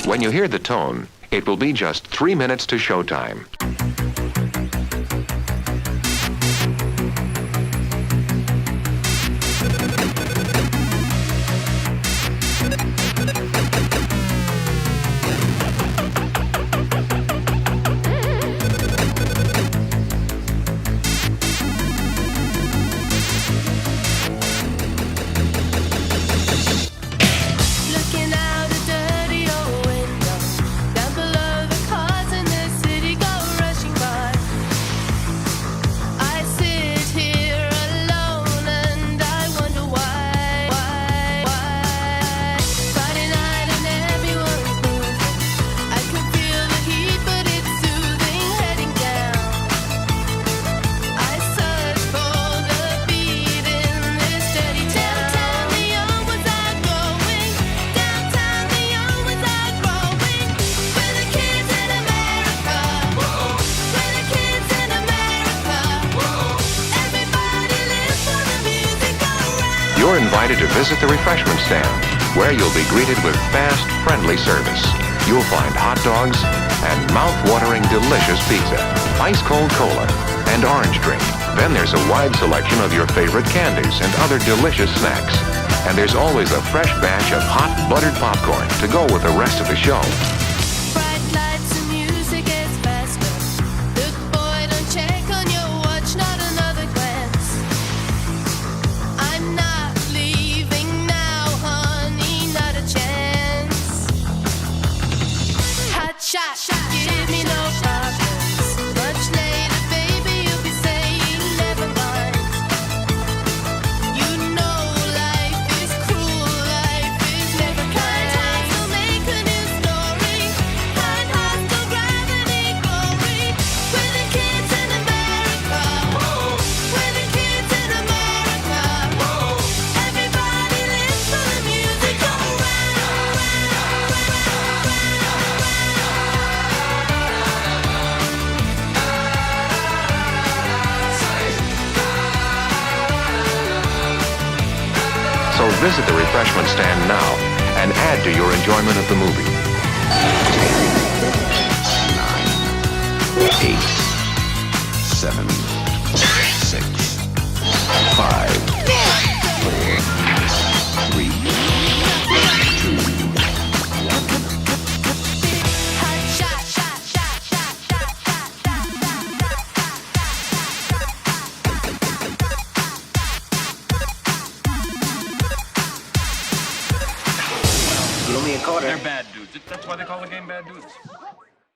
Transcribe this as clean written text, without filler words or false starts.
When you hear the tone, it will be just 3 minutes to showtime. Looking out a dirty old window, down below the cars in the city go rushing by. I sit here alone and I wonder why. Friday night and everyone's moving. I can feel the heat, but it's soothing, heading down. I search for the beat in this dirty town. Downtown, the young ones are going. Downtown, the young ones are growing. We're the kids in America. We're the kids in America. Everybody lives for the music around. You're invited to visit the refreshment stand, where you'll be greeted with fast, friendly service. You'll find hot dogs and mouth-watering delicious pizza, ice-cold cola, and orange drink. Then there's a wide selection of your favorite candies and other delicious snacks. And there's always a fresh batch of hot, buttered popcorn to go with the rest of the show. Bright lights and music gets faster. Look, boy, don't check on your watch, not another glance. I'm not leaving now, honey, not a chance. Hot shot, give me no problems. Much later, baby, you'll be saying never mind. You know life is cruel, life is never kind. Times will make a new story. Kind hearts don't drive any glory. We're the kids in America. We're the kids in America. Everybody lives for the music around. So visit the refreshment stand now and add to your enjoyment of the movie. 9, 8, 7, 6, 5, 4, 3, 2, Hot shot. You owe me a quarter. They're bad dudes. That's why they call the game Bad Dudes.